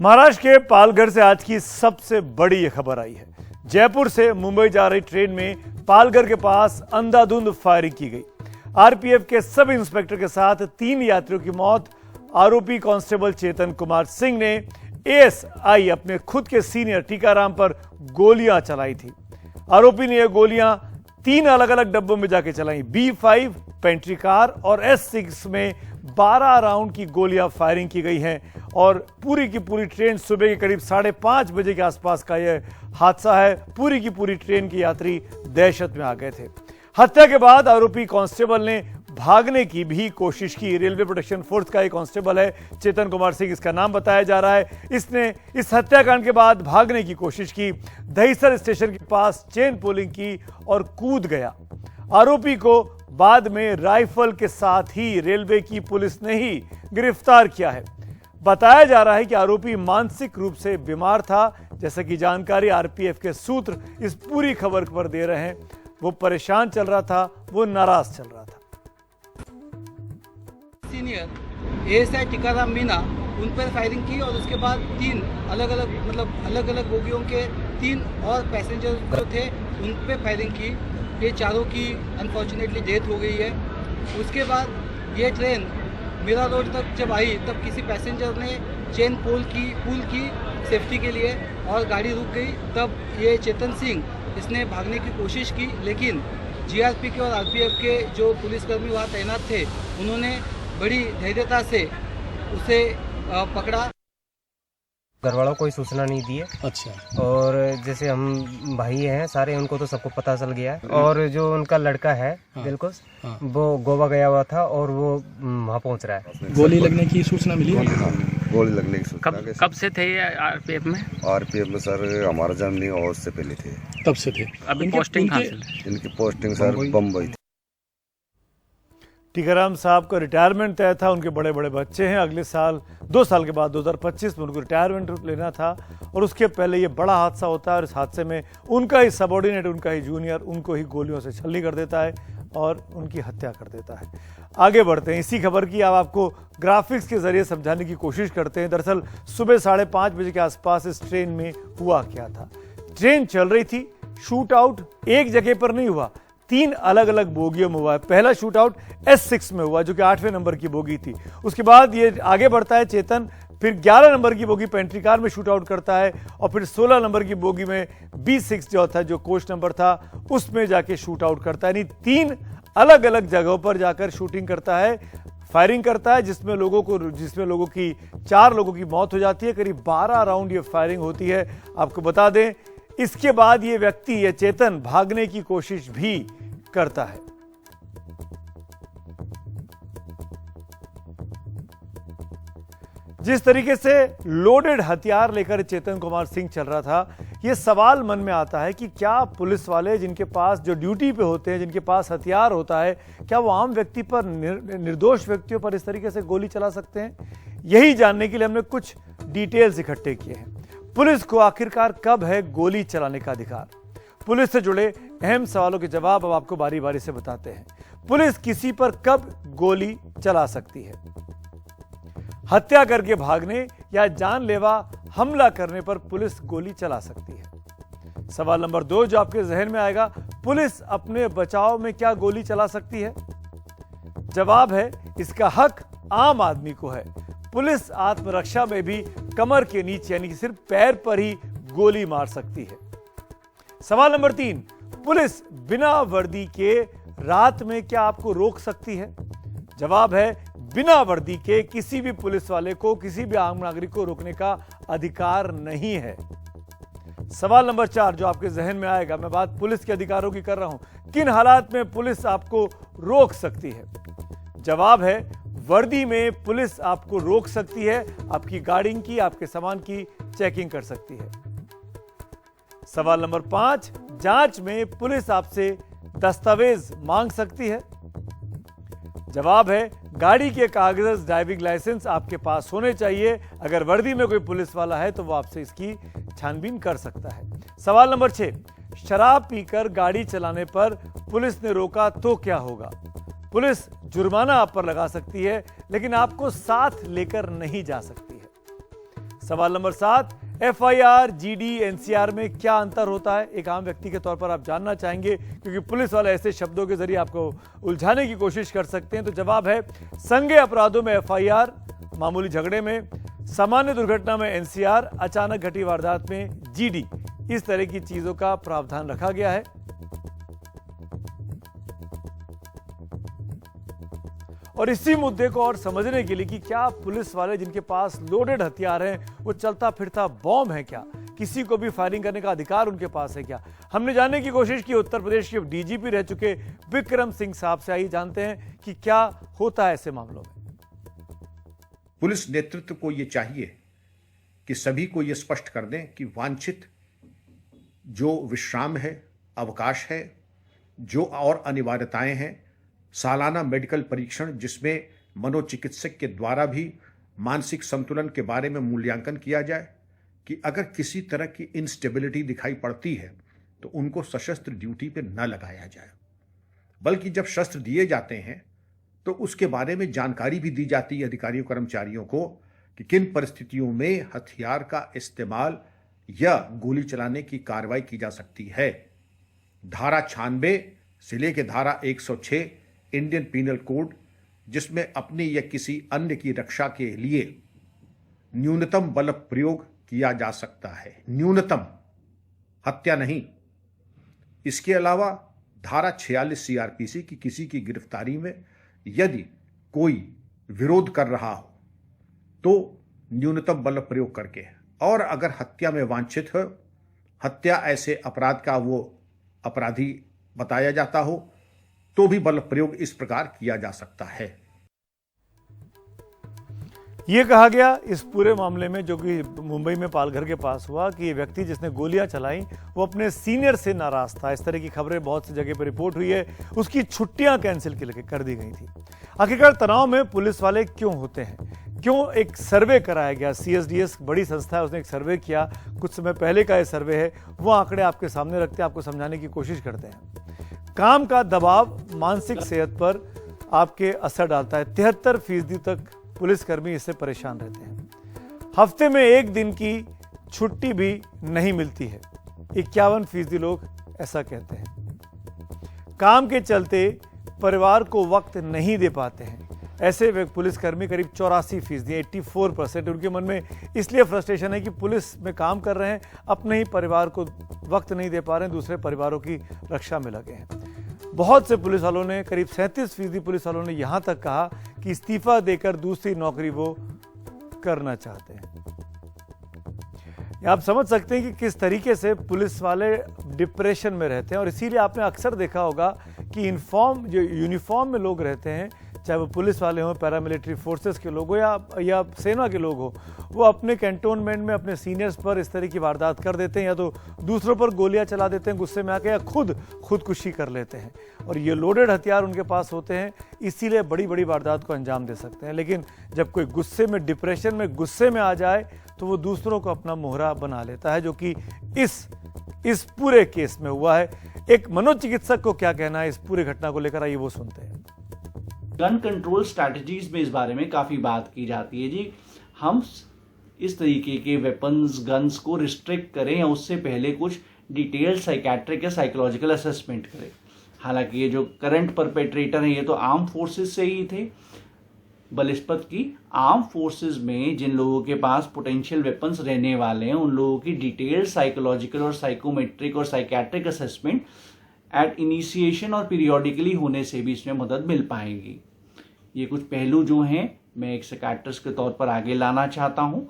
महाराष्ट्र के पालघर से आज की सबसे बड़ी ये खबर आई है। जयपुर से मुंबई जा रही ट्रेन में पालघर के पास अंधाधुंध फायरिंग की गई। आरपीएफ के सब इंस्पेक्टर के साथ 3 यात्रियों की मौत। आरोपी कांस्टेबल चेतन कुमार सिंह ने एएसआई अपने खुद के सीनियर टीकाराम पर गोलियां चलाई थी। आरोपी ने ये गोलियां 3 अलग अलग डब्बों में जाके चलाई। B5 पेंट्री कार और S6 में 12 राउंड की गोलियां फायरिंग की गई हैं और पूरी की पूरी ट्रेन सुबह के करीब 5:30 बजे के आसपास का यह हादसा है। पूरी की पूरी ट्रेन के यात्री दहशत में आ गए थे। हत्या के बाद आरोपी कांस्टेबल ने भागने की भी कोशिश की। रेलवे प्रोटेक्शन फोर्स का एक कांस्टेबल है, चेतन कुमार सिंह इसका नाम बताया जा रहा है। इसने इस हत्याकांड के बाद भागने की कोशिश की, दहीसर स्टेशन के पास चेन पुलिंग की और कूद गया। आरोपी को बाद में राइफल के साथ ही रेलवे की पुलिस ने ही गिरफ्तार किया है। बताया जा रहा है कि आरोपी मानसिक रूप से बीमार था, जैसा कि जानकारी आरपीएफ के सूत्र इस पूरी खबर पर दे रहे हैं। वो परेशान चल रहा था, वो नाराज चल रहा था। सीनियर एएसआई टीकाराम मीना उन पर फायरिंग की और उसके बाद 3 अलग अलग बोगियों के 3 और पैसेंजर जो थे उन पर फायरिंग की। ये चारों की अनफॉर्चुनेटली डेथ हो गई है। उसके बाद ये ट्रेन मीरा रोड तक जब आई तब किसी पैसेंजर ने चेन पुल की सेफ्टी के लिए और गाड़ी रुक गई। तब ये चेतन सिंह इसने भागने की कोशिश की, लेकिन जीआरपी के और आरपीएफ के जो पुलिसकर्मी वहाँ तैनात थे उन्होंने बड़ी धैर्यता से उसे पकड़ा। घर वालों को कोई सूचना नहीं दी है। अच्छा। और जैसे हम भाई हैं सारे, उनको तो सबको पता चल गया है। और जो उनका लड़का है दिलकुश, वो गोवा गया हुआ था और वो वहाँ पहुँच रहा है। गोली लगने की सूचना मिली है? गोली लगने की सूचना कब से थे ये आरपीएफ में? आरपीएफ में सर हमारा जर्निंग और से पहले थे। तब से थे। अभी पोस्टिंग कहाँ से? इनकी पोस्टिंग सर बम्बई थी। टीकाराम साहब का रिटायरमेंट तय था। उनके बड़े बड़े बच्चे हैं। अगले साल 2 साल के बाद 2025 में उनको रिटायरमेंट लेना था और उसके पहले ये बड़ा हादसा होता है और इस हादसे में उनका ही सबॉर्डिनेट, उनका ही जूनियर उनको ही गोलियों से छलनी कर देता है और उनकी हत्या कर देता है। आगे बढ़ते हैं इसी खबर की। अब आपको ग्राफिक्स के जरिए समझाने की कोशिश करते हैं। दरअसल सुबह 5:30 बजे के आसपास इस ट्रेन में हुआ क्या था। ट्रेन चल रही थी। शूट आउट एक जगह पर नहीं हुआ, 3 अलग अलग बोगियों में हुआ है। पहला शूट आउट S6 में हुआ जो कि 8वें नंबर की बोगी थी। उसके बाद ये आगे बढ़ता है चेतन, फिर 11 नंबर की बोगी पेंट्री कार में शूट आउट करता है और फिर 16 नंबर की बोगी में B6 जो था, जो कोच नंबर था, उसमें जाके शूट आउट करता है। यानी 3 अलग अलग जगहों पर जाकर शूटिंग करता है, फायरिंग करता है, जिसमें लोगों की 4 लोगों की मौत हो जाती है। करीब 12 राउंड ये फायरिंग होती है। आपको बता दें इसके बाद ये व्यक्ति, ये चेतन भागने की कोशिश भी करता है। जिस तरीके से लोडेड हथियार लेकर चेतन कुमार सिंह चल रहा था, यह सवाल मन में आता है कि क्या पुलिस वाले जिनके पास, जो ड्यूटी पे होते हैं, जिनके पास हथियार होता है, क्या वो आम व्यक्ति पर, निर्दोष व्यक्तियों पर इस तरीके से गोली चला सकते हैं? यही जानने के लिए हमने कुछ डिटेल्स इकट्ठे किए हैं। पुलिस को आखिरकार कब है गोली चलाने का अधिकार? पुलिस से जुड़े अहम सवालों के जवाब अब आपको बारी बारी से बताते हैं। पुलिस किसी पर कब गोली चला सकती है? हत्या करके भागने या जानलेवा हमला करने पर पुलिस गोली चला सकती है। सवाल नंबर 2 जो आपके जहन में आएगा, पुलिस अपने बचाव में क्या गोली चला सकती है? जवाब है इसका हक आम आदमी को है। पुलिस आत्मरक्षा में भी कमर के नीचे यानी कि सिर्फ पैर पर ही गोली मार सकती है। सवाल नंबर 3, पुलिस बिना वर्दी के रात में क्या आपको रोक सकती है? जवाब है बिना वर्दी के किसी भी पुलिस वाले को, किसी भी आम नागरिक को रोकने का अधिकार नहीं है। सवाल नंबर 4 जो आपके जहन में आएगा, मैं बात पुलिस के अधिकारों की कर रहा हूं, किन हालात में पुलिस आपको रोक सकती है? जवाब है वर्दी में पुलिस आपको रोक सकती है, आपकी गाड़ी की, आपके सामान की चेकिंग कर सकती है। सवाल नंबर 5, जांच में पुलिस आपसे दस्तावेज मांग सकती है। जवाब है गाड़ी के कागज, ड्राइविंग लाइसेंस आपके पास होने चाहिए। अगर वर्दी में कोई पुलिस वाला है तो वो आपसे इसकी छानबीन कर सकता है। सवाल नंबर 6, शराब पीकर गाड़ी चलाने पर पुलिस ने रोका तो क्या होगा? पुलिस जुर्माना आप पर लगा सकती है, लेकिन आपको साथ लेकर नहीं जा सकती है। सवाल नंबर 7, FIR, GD, NCR में क्या अंतर होता है? एक आम व्यक्ति के तौर पर आप जानना चाहेंगे, क्योंकि पुलिस वाले ऐसे शब्दों के जरिए आपको उलझाने की कोशिश कर सकते हैं। तो जवाब है संज्ञेय अपराधों में FIR, मामूली झगड़े में, सामान्य दुर्घटना में NCR, अचानक घटी वारदात में GD। इस तरह की चीजों का प्रावधान रखा गया है। और इसी मुद्दे को और समझने के लिए कि क्या पुलिस वाले जिनके पास लोडेड हथियार हैं वो चलता फिरता बॉम्ब है क्या, किसी को भी फायरिंग करने का अधिकार उनके पास है क्या, हमने जानने की कोशिश की उत्तर प्रदेश के DGP रह चुके विक्रम सिंह साहब से। आइए जानते हैं कि क्या होता है ऐसे मामलों में। पुलिस नेतृत्व को यह चाहिए कि सभी को यह स्पष्ट कर दें कि वांछित जो विश्राम है, अवकाश है, जो और अनिवार्यताएं हैं, सालाना मेडिकल परीक्षण जिसमें मनोचिकित्सक के द्वारा भी मानसिक संतुलन के बारे में मूल्यांकन किया जाए, कि अगर किसी तरह की इंस्टेबिलिटी दिखाई पड़ती है तो उनको सशस्त्र ड्यूटी पे न लगाया जाए, बल्कि जब शस्त्र दिए जाते हैं तो उसके बारे में जानकारी भी दी जाती है अधिकारियों कर्मचारियों को कि किन परिस्थितियों में हथियार का इस्तेमाल या गोली चलाने की कार्रवाई की जा सकती है। धारा 96 से लेकर धारा 106 इंडियन पीनल कोड, जिसमें अपनी या किसी अन्य की रक्षा के लिए न्यूनतम बल प्रयोग किया जा सकता है, न्यूनतम, हत्या नहीं। इसके अलावा धारा 46 CRPC की किसी की गिरफ्तारी में यदि कोई विरोध कर रहा हो तो न्यूनतम बल प्रयोग करके, और अगर हत्या में वांछित हो, हत्या ऐसे अपराध का वो अपराधी बताया जाता हो, तो भी बल प्रयोग इस प्रकार किया जा सकता है। यह कहा गया इस पूरे मामले में जो कि मुंबई में पालघर के पास हुआ कि ये व्यक्ति जिसने गोलियां चलाई वो अपने सीनियर से नाराज था। इस तरह की खबरें बहुत सी जगह पर रिपोर्ट हुई है। उसकी छुट्टियां कैंसिल कर दी गई थी। आखिरकार तनाव में पुलिस वाले क्यों होते हैं, क्यों? एक सर्वे कराया गया, CSDS बड़ी संस्था है, उसने एक सर्वे किया, कुछ समय पहले का ये सर्वे है, वो आंकड़े आपके सामने रखते हैं, आपको समझाने की कोशिश करते हैं। काम का दबाव मानसिक सेहत पर आपके असर डालता है। 73% तक पुलिसकर्मी इससे परेशान रहते हैं। हफ्ते में एक दिन की छुट्टी भी नहीं मिलती है, 51% लोग ऐसा कहते हैं। काम के चलते परिवार को वक्त नहीं दे पाते हैं, ऐसे पुलिसकर्मी करीब 84%, 84%। उनके मन में इसलिए फ्रस्ट्रेशन है कि पुलिस में काम कर रहे हैं, अपने ही परिवार को वक्त नहीं दे पा रहे हैं, दूसरे परिवारों की रक्षा में लगे हैं। बहुत से पुलिस वालों ने, करीब 37% पुलिस वालों ने यहां तक कहा कि इस्तीफा देकर दूसरी नौकरी वो करना चाहते हैं। आप समझ सकते हैं कि किस तरीके से पुलिस वाले डिप्रेशन में रहते हैं। और इसीलिए आपने अक्सर देखा होगा कि यूनिफॉर्म में लोग रहते हैं, चाहे वो पुलिस वाले हों, पैरामिलिट्री फोर्सेस के लोग हो या सेना के लोग हो, वो अपने कैंटोनमेंट में अपने सीनियर्स पर इस तरह की वारदात कर देते हैं, या तो दूसरों पर गोलियां चला देते हैं गुस्से में आके, या खुदकुशी कर लेते हैं। और ये लोडेड हथियार उनके पास होते हैं, इसीलिए बड़ी बड़ी वारदात को अंजाम दे सकते हैं। लेकिन जब कोई गुस्से में, डिप्रेशन में, गुस्से में आ जाए तो वो दूसरों को अपना मोहरा बना लेता है, जो कि इस पूरे केस में हुआ है। एक मनोचिकित्सक को क्या कहना है इस पूरी घटना को लेकर, आइए वो सुनते हैं। गन कंट्रोल स्ट्रैटेजीज में इस बारे में काफ़ी बात की जाती है जी। हम इस तरीके के वेपन्स, गन्स को रिस्ट्रिक्ट करें या उससे पहले कुछ डिटेल साइकेट्रिक या साइकोलॉजिकल असेसमेंट करें। हालांकि ये जो करंट परपेट्रेटर हैं ये तो आर्म फोर्सेस से ही थे। बलिस्पत की आर्म फोर्सेस में जिन लोगों के पास पोटेंशियल वेपन्स रहने वाले हैं, उन लोगों की डिटेल साइकोलॉजिकल और साइकोमेट्रिक और साइकेट्रिक असेसमेंट एट इनिशिएशन और पीरियोडिकली होने से भी इसमें मदद मिल पाएगी। ये कुछ पहलू जो हैं मैं एक साइकियाट्रिस्ट के तौर पर आगे लाना चाहता हूँ।